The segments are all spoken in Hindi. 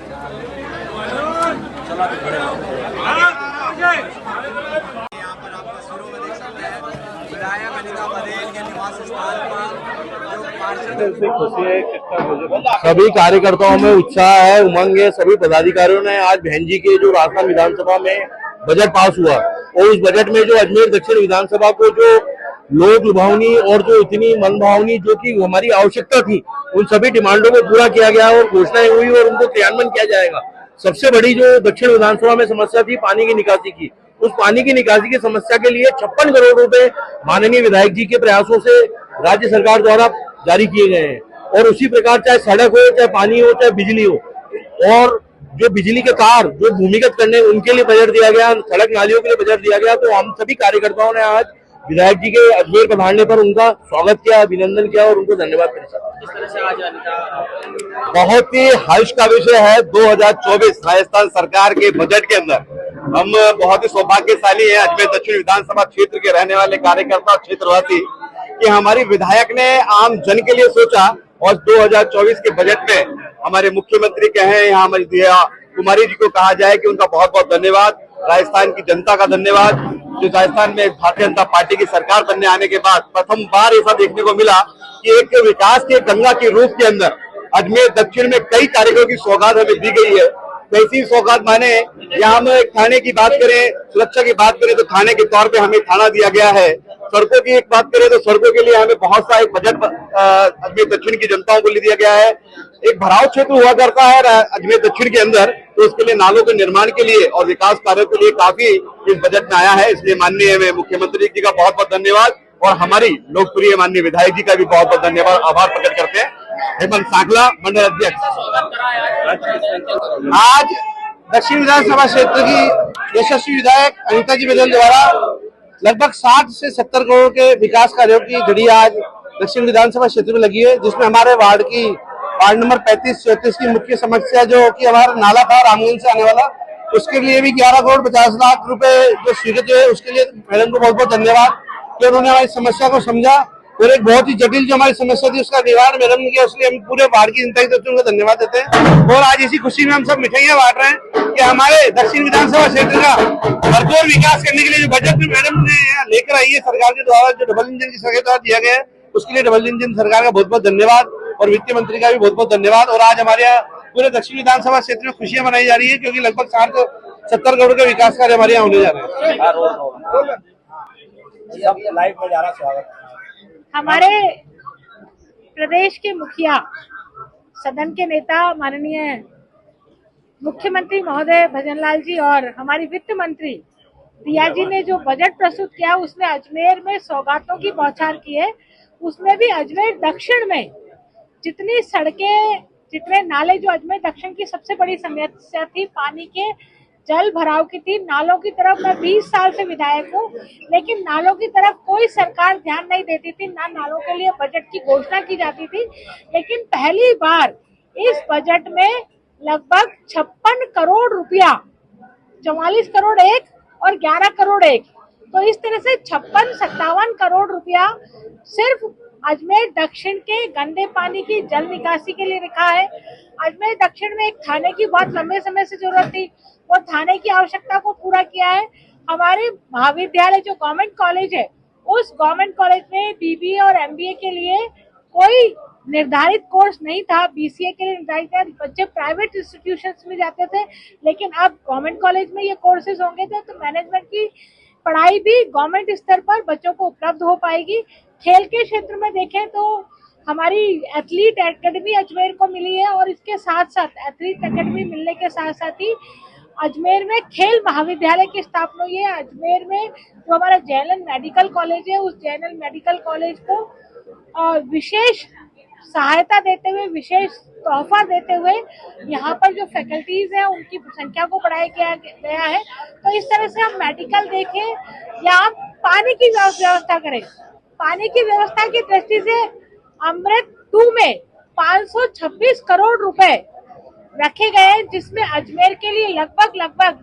यहाँ पर आप तस्वीरों में देख सकते हैं विधायक अनिता बघेल के निवास स्थान पर जो पार्षद सभी कार्यकर्ताओं में उत्साह है, उमंग है। सभी पदाधिकारियों ने आज बहन जी के जो राजस्थान विधानसभा में बजट पास हुआ और उस बजट में जो अजमेर दक्षिण विधानसभा को जो लोक लुभावनी और जो इतनी मनभावनी जो कि हमारी आवश्यकता थी, उन सभी डिमांडों को पूरा किया गया और घोषणाएं हुई और उनको क्रियान्वयन किया जाएगा। सबसे बड़ी जो दक्षिण विधानसभा में समस्या थी पानी की निकासी की, उस पानी की निकासी की समस्या के लिए 56 करोड़ रुपए माननीय विधायक जी के प्रयासों से राज्य सरकार द्वारा जारी किए गए हैं। और उसी प्रकार चाहे सड़क हो, चाहे पानी हो, चाहे बिजली हो, और जो बिजली के तार जो भूमिगत करने उनके लिए बजट दिया गया, सड़क नालियों के लिए बजट दिया गया। तो हम सभी कार्यकर्ताओं ने आज विधायक जी के अजमेर पधारने पर उनका स्वागत किया, अभिनंदन किया और उनको धन्यवाद दिया। बहुत ही हर्ष का विषय है 2024 राजस्थान सरकार के बजट के अंदर हम बहुत ही सौभाग्यशाली हैं, अजमेर दक्षिण विधानसभा क्षेत्र के रहने वाले कार्यकर्ता और क्षेत्रवासी, कि हमारी विधायक ने आम जन के लिए सोचा और 2024 के बजट में हमारे मुख्यमंत्री कहें, यहाँ हमारी दिया कुमारी जी को कहा जाए कि उनका बहुत बहुत धन्यवाद, राजस्थान की जनता का धन्यवाद। जो राजस्थान में भारतीय जनता पार्टी की सरकार बनने आने के बाद प्रथम बार ऐसा देखने को मिला कि एक विकास के गंगा के रूप के अंदर अजमेर दक्षिण में कई कार्यों की सौगात हमें दी गई है। कैसी सौगात माने, यहाँ हम थाने की बात करें, सुरक्षा की बात करें तो थाने के तौर पे हमें थाना दिया गया है। सड़कों की एक बात करें तो सड़कों के लिए हमें बहुत सा एक बजट अजमेर दक्षिण की जनताओं को दिया गया है। एक भराव क्षेत्र हुआ करता है अजमेर दक्षिण के अंदर, तो उसके लिए नालों के निर्माण के लिए और विकास कार्यों के लिए काफी इस बजट में आया है। इसलिए माननीय मुख्यमंत्री जी का बहुत बहुत धन्यवाद और हमारी लोकप्रिय माननीय विधायक जी का भी बहुत बहुत धन्यवाद, आभार प्रकट करते हैं। हेमंत सांकला, मंडल अध्यक्ष। आज दक्षिण विधानसभा क्षेत्र की यशस्वी विधायक अनिता जी बघेल द्वारा लगभग 60 से 70 करोड़ के विकास कार्यों की घड़ी आज दक्षिण विधानसभा क्षेत्र में लगी है, जिसमें हमारे वार्ड नंबर 35-34 की मुख्य समस्या जो कि हमारा नाला था रामगंज से आने वाला, उसके लिए भी 11 करोड़ 50 लाख रुपए जो स्वीकृत हुए, उसके लिए मैडम को बहुत बहुत धन्यवाद कि उन्होंने हमारी समस्या को समझा और एक बहुत ही जटिल जो हमारी समस्या थी उसका निवारण मैडम ने किया। इसलिए हम पूरे वार्ड की जनता की तरफ से उनको धन्यवाद देते हैं। और आज इसी खुशी में हम सब मिठाइयां बांट रहे हैं कि हमारे दक्षिण विधानसभा क्षेत्र का भरपूर विकास करने के लिए जो बजट में मैडम ने लेकर आई है सरकार के द्वारा, जो डबल इंजन की सरकार द्वारा दिया गया है, उसके लिए डबल इंजन सरकार का बहुत बहुत धन्यवाद और वित्त मंत्री का भी बहुत बहुत धन्यवाद। और आज हमारे यहाँ पूरे दक्षिण विधानसभा क्षेत्र में खुशियां मनाई जा रही है क्योंकि लगभग 60 से 70 करोड़ का विकास कार्य हमारे यहाँ होने जा रहे हैं। हमारे प्रदेश के मुखिया, सदन के नेता माननीय मुख्यमंत्री महोदय भजनलाल जी और हमारी वित्त मंत्री दिया जी ने जो बजट प्रस्तुत किया, उसमें अजमेर में सौगातों की बौछार की है। उसमें भी अजमेर दक्षिण में जितनी सड़कें, जितने नाले, जो अजमेर दक्षिण की सबसे बड़ी समस्या थी पानी के जल भराव की थी, नालों की तरफ मैं 20 साल से विधायक हूँ, लेकिन नालों की तरफ कोई सरकार ध्यान नहीं देती थी, ना नालों के लिए बजट की घोषणा की जाती थी। लेकिन पहली बार इस बजट में लगभग 56 करोड़ रुपया, 44 करोड़ एक और 11 करोड़ एक, तो इस तरह से 56-57 करोड़ रुपया सिर्फ अजमेर दक्षिण के गंदे पानी की जल निकासी के लिए रखा है। अजमेर दक्षिण में एक थाने की बहुत लंबे समय से जरूरत थी, वो थाने की आवश्यकता को पूरा किया है। हमारे महाविद्यालय जो गवर्नमेंट कॉलेज है, उस गवर्नमेंट कॉलेज में बीबीए और एमबीए के लिए कोई निर्धारित कोर्स नहीं था, बीसीए के लिए निर्धारित था, बच्चे प्राइवेट इंस्टीट्यूशंस में जाते थे, लेकिन अब गवर्नमेंट कॉलेज में ये कोर्सेज होंगे तो मैनेजमेंट की पढ़ाई भी गवर्नमेंट स्तर पर बच्चों को उपलब्ध हो पाएगी। खेल के क्षेत्र में देखें तो हमारी एथलीट एकेडमी अजमेर को मिली है और इसके साथ साथ एथलीट एकेडमी मिलने के साथ साथ ही अजमेर में खेल महाविद्यालय की स्थापना हुई है। अजमेर में जो हमारा जयनल मेडिकल कॉलेज है, उस जयनल मेडिकल कॉलेज को विशेष सहायता देते हुए, विशेष तोहफा देते हुए यहाँ पर जो फैकल्टीज हैं उनकी संख्या को बढ़ाया गया है। तो इस तरह से हम मेडिकल देखें या हम पानी की व्यवस्था करें, पानी की व्यवस्था की दृष्टि से अमृत 2 में 526 करोड़ रुपए रखे गए हैं, जिसमें अजमेर के लिए लगभग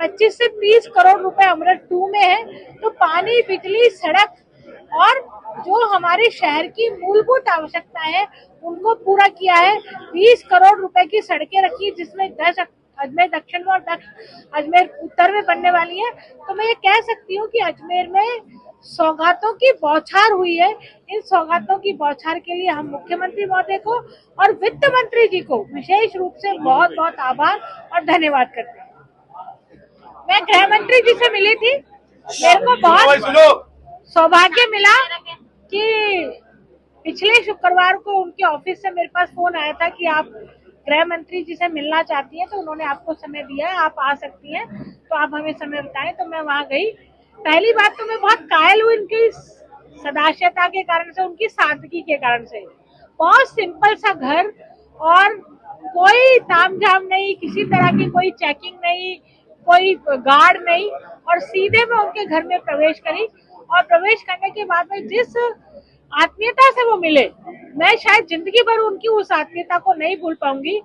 25 से 30 करोड़ रुपए अमृत 2 में है। तो पानी, बिजली, सड़क और जो हमारे शहर की मूलभूत आवश्यकताएं है उनको पूरा किया है। 20 करोड़ रुपए की सड़कें रखी, जिसमें 10 अजमेर दक्षिण में और अजमेर उत्तर में बनने वाली है। तो मैं ये कह सकती हूँ कि अजमेर में सौगातों की बौछार हुई है। इन सौगातों की बौछार के लिए हम मुख्यमंत्री महोदय को और वित्त मंत्री जी को विशेष रूप से बहुत बहुत आभार और धन्यवाद करते हैं। मैं गृह मंत्री जी से मिली थी, मेरे को बहुत सौभाग्य मिला कि पिछले शुक्रवार को उनके ऑफिस से मेरे पास फोन आया था कि आप गृह मंत्री जी से मिलना चाहती हैं, तो उन्होंने आपको समय दिया है, आप आ सकती हैं, तो आप हमें समय बताएं। तो मैं वहां गई। पहली बात तो मैं बहुत कायल हुई उनकी सदाशयता के कारण से, उनकी सादगी के कारण से। बहुत सिंपल सा घर और कोई तामझाम नहीं, किसी तरह की कोई चेकिंग नहीं, कोई गार्ड नहीं, और सीधे मैं उनके घर में प्रवेश करी। और प्रवेश करने के बाद में जिस आत्मीयता से वो मिले, मैं शायद जिंदगी भर उनकी उस आत्मीयता को नहीं भूल पाऊंगी।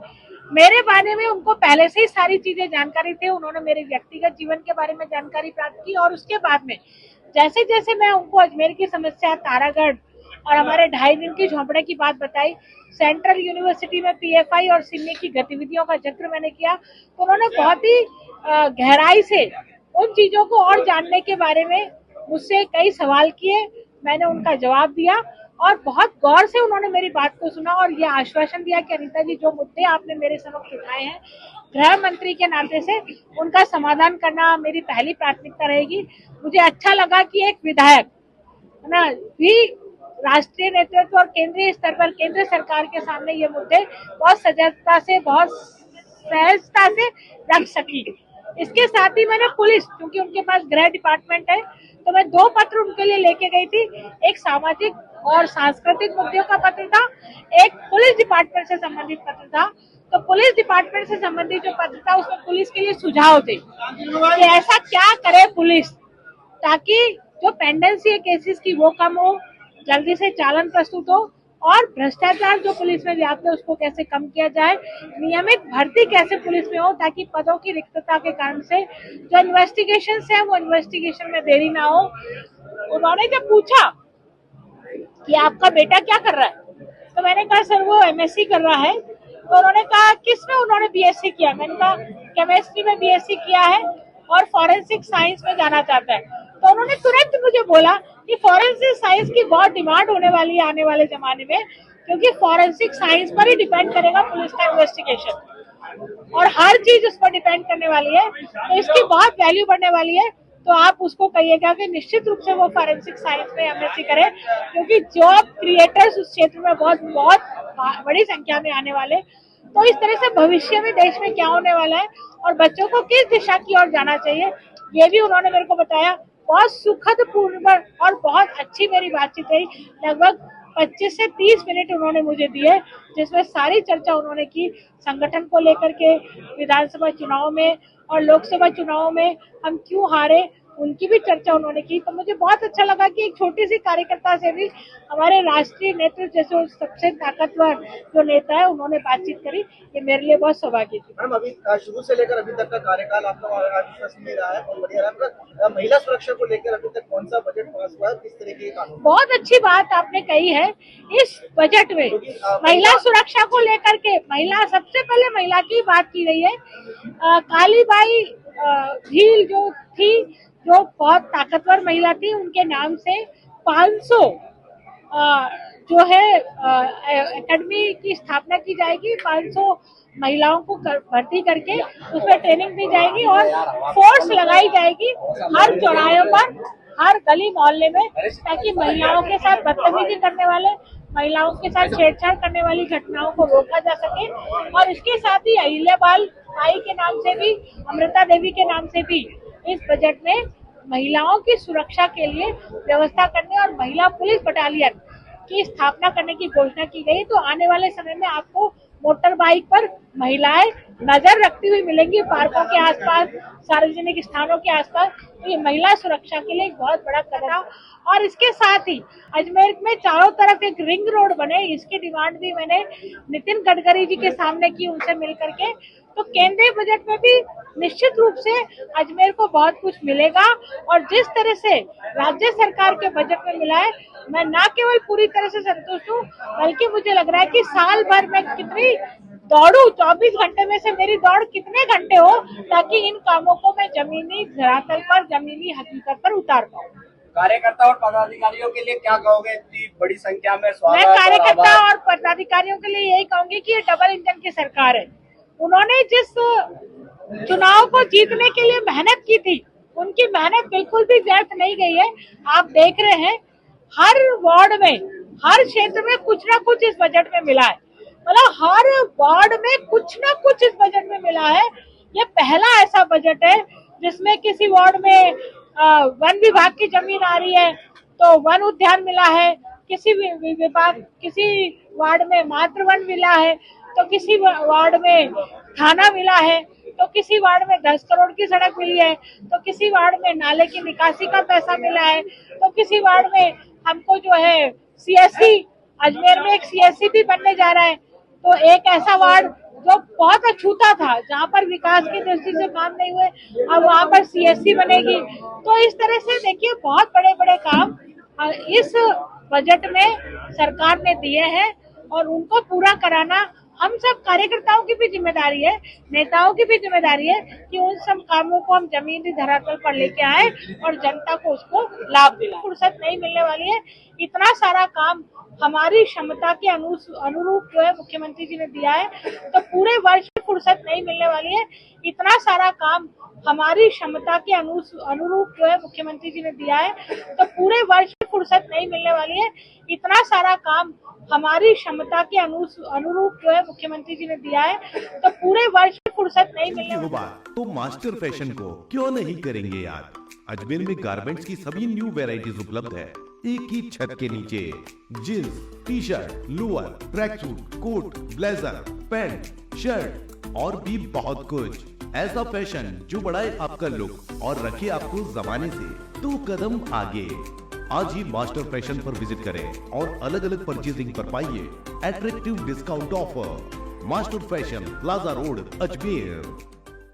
मेरे बारे में उनको पहले से ही सारी चीजें जानकारी थी, उन्होंने मेरे व्यक्तिगत जीवन के बारे में जानकारी प्राप्त की, और उसके बाद में जैसे जैसे मैं उनको अजमेर की समस्या, तारागढ़ और हमारे 2.5 दिन की झोंपड़े की बात बताई, सेंट्रल यूनिवर्सिटी में PFI और सिमी की गतिविधियों का जिक्र मैंने किया, तो उन्होंने बहुत ही गहराई से उन चीजों को और जानने के बारे में मुझसे कई सवाल किए। मैंने उनका जवाब दिया और बहुत गौर से उन्होंने मेरी बात को सुना और ये आश्वासन दिया कि अनीता जी, जो मुद्दे आपने मेरे समक्ष उठाए हैं, गृह मंत्री के नाते से उनका समाधान करना मेरी पहली प्राथमिकता रहेगी। मुझे अच्छा लगा कि एक विधायक है ना भी राष्ट्रीय नेतृत्व और केंद्रीय स्तर पर केंद्र सरकार के सामने ये मुद्दे बहुत सजगता से, बहुत सहजता से रख सकी। इसके साथ ही मैंने पुलिस, क्योंकि उनके पास गृह डिपार्टमेंट है, तो मैं 2 पत्र उनके लिए लेके गई थी। एक सामाजिक और सांस्कृतिक मुद्दों का पत्र था, एक पुलिस डिपार्टमेंट से संबंधित पत्र था। तो पुलिस डिपार्टमेंट से संबंधित जो पत्र था उसमें पुलिस के लिए सुझाव थे कि ऐसा क्या करे पुलिस ताकि जो पेंडेंसी है केसेस की वो कम हो, जल्दी से चालान प्रस्तुत हो, और भ्रष्टाचार जो पुलिस में व्याप्त है उसको कैसे कम किया जाए, नियमित भर्ती कैसे पुलिस में हो ताकि पदों की रिक्तता के कारण से जो इन्वेस्टिगेशन है वो इन्वेस्टिगेशन में देरी ना हो। उन्होंने जब पूछा कि आपका बेटा क्या कर रहा है, तो मैंने कहा सर वो MSc कर रहा है। तो उन्होंने कहा किसमें उन्होंने BSc किया, मैंने कहा केमिस्ट्री में BSc किया है और फॉरेंसिक साइंस में जाना चाहता है। तो उन्होंने तुरंत मुझे बोला कि फॉरेंसिक साइंस की बहुत डिमांड होने वाली है आने वाले जमाने में, क्योंकि फॉरेंसिक साइंस पर ही डिपेंड करेगा पुलिस का इन्वेस्टिगेशन और हर चीज उस पर डिपेंड करने वाली है, तो इसकी बहुत वैल्यू बढ़ने वाली है। तो आप उसको कहिएगा कि निश्चित रूप से वो फॉरेंसिक साइंस में MSc करे, क्योंकि जॉब क्रिएटर्स उस क्षेत्र में बहुत बहुत बड़ी संख्या में आने वाले। तो इस तरह से भविष्य में देश में क्या होने वाला है और बच्चों को किस दिशा की ओर जाना चाहिए, ये भी उन्होंने मेरे को बताया। बहुत सुखद पूर्ण और बहुत अच्छी मेरी बातचीत रही। लगभग 25 से 30 मिनट उन्होंने मुझे दिए, जिसमें सारी चर्चा उन्होंने की संगठन को लेकर के, विधानसभा चुनाव में और लोकसभा चुनाव में हम क्यों हारे, उनकी भी चर्चा उन्होंने की। तो मुझे बहुत अच्छा लगा कि एक छोटी सी कार्यकर्ता से भी हमारे राष्ट्रीय नेतृत्व जैसे सबसे ताकतवर जो नेता है उन्होंने बातचीत करी, ये मेरे लिए बहुत सौभाग्य थी। मैम, अभी शुरू से लेकर अभी तक का कार्यकाल आपका विश्वसनीय रहा है और बढ़िया रहा। महिला सुरक्षा को लेकर अभी तक कौन सा बजट पास हुआ है, किस तरह के कानून? बहुत अच्छी बात आपने कही है। इस बजट में महिला सुरक्षा को लेकर के सबसे पहले महिला की बात की गई है। कालीबाई भील जो थी, जो बहुत ताकतवर महिला थी, उनके नाम से 500 जो है एकेडमी की स्थापना की जाएगी। 500 महिलाओं को भर्ती करके उसमें ट्रेनिंग दी जाएगी और फोर्स लगाई जाएगी हर चौराहे पर, हर गली मोहल्ले में, ताकि महिलाओं के साथ बदतमीजी करने वाले, महिलाओं के साथ छेड़छाड़ करने वाली घटनाओं को रोका जा सके। और इसके साथ ही अहिल्याबाई माई के नाम से भी, अमृता देवी के नाम से भी इस बजट में महिलाओं की सुरक्षा के लिए व्यवस्था करने और महिला पुलिस बटालियन की स्थापना करने की घोषणा की गई। तो आने वाले समय में आपको मोटर बाइक पर महिलाएं नजर रखती हुई मिलेंगी पार्कों के आसपास, सार्वजनिक स्थानों के आसपास। तो ये महिला सुरक्षा के लिए एक बहुत बड़ा कदम। और इसके साथ ही अजमेर में चारों तरफ एक रिंग रोड बने, इसकी डिमांड भी मैंने नितिन गडकरी जी के सामने की, उनसे मिल करके। तो केंद्रीय बजट में भी निश्चित रूप से अजमेर को बहुत कुछ मिलेगा। और जिस तरह से राज्य सरकार के बजट में मिला है, मैं न केवल पूरी तरह से संतुष्ट हूँ, बल्कि मुझे लग रहा है कि साल भर में कितनी दौड़ू, 24 घंटे में से मेरी दौड़ कितने घंटे हो, ताकि इन कामों को मैं जमीनी धरातल पर, जमीनी हकीकत पर उतार पाऊँ। कार्यकर्ता और पदाधिकारियों के लिए क्या कहोगे? इतनी बड़ी संख्या में मैं स्वागत कार्यकर्ता और पदाधिकारियों के लिए यही कहूंगी कि ये डबल इंजन की सरकार है। उन्होंने जिस चुनाव को जीतने के लिए मेहनत की थी, उनकी मेहनत बिल्कुल भी व्यर्थ नहीं गई है। आप देख रहे हैं हर वार्ड में, हर क्षेत्र में कुछ ना कुछ इस बजट में मिला है। मतलब हर वार्ड में कुछ ना कुछ इस बजट में मिला है। ये पहला ऐसा बजट है जिसमें किसी वार्ड में वन विभाग की जमीन आ रही है तो वन उद्यान मिला है, किसी वार्ड में मातृ वन मिला है, तो किसी वार्ड में थाना मिला है, तो किसी वार्ड में 10 करोड़ की सड़क मिली है, तो किसी वार्ड में नाले की निकासी का पैसा मिला है, तो किसी वार्ड में हमको जो है CSC, अजमेर में एक CSC भी बनने जा रहा है। तो एक ऐसा वार्ड जो बहुत अछूता था, जहाँ पर विकास की दृष्टि से काम नहीं हुए, अब वहाँ पर CSC बनेगी। तो इस तरह से देखिए बहुत बड़े बड़े काम इस बजट में सरकार ने दिए हैं और उनको पूरा कराना हम सब कार्यकर्ताओं की भी जिम्मेदारी है, नेताओं की भी जिम्मेदारी है कि उन सब कामों को हम जमीनी धरातल पर लेके आए और जनता को उसको लाभ दिलाएं। फुर्सत नहीं मिलने वाली है। इतना सारा काम हमारी क्षमता के अनुरूप जो है मुख्यमंत्री जी ने दिया है, तो पूरे वर्ष में फुर्सत नहीं मिलने वाली है। इतना सारा काम हमारी क्षमता के अनुरूप जो है मुख्यमंत्री जी ने दिया है, तो पूरे वर्ष में फुर्सत नहीं मिलने वाली है। इतना सारा काम हमारी क्षमता के अनुरूप जो है मुख्यमंत्री जी ने दिया है, तो पूरे वर्ष में फुर्सत नहीं मिलने वाली है। तो मास्टर फैशन को क्यों नहीं करेंगे याद। अजमेर में गारमेंट्स की सभी न्यू वैरायटीज उपलब्ध है, एक ही छत के नीचे। Jeans, T shirt, lower, track suit, coat, blazer, pant, shirt और भी बहुत कुछ। ऐसा फैशन जो बढ़ाए आपका लुक और रखे आपको जमाने से 2 कदम आगे। आज ही मास्टर फैशन पर विजिट करें और अलग अलग परचेजिंग पर पाइए attractive discount offer. Master fashion, plaza road, Ajmer.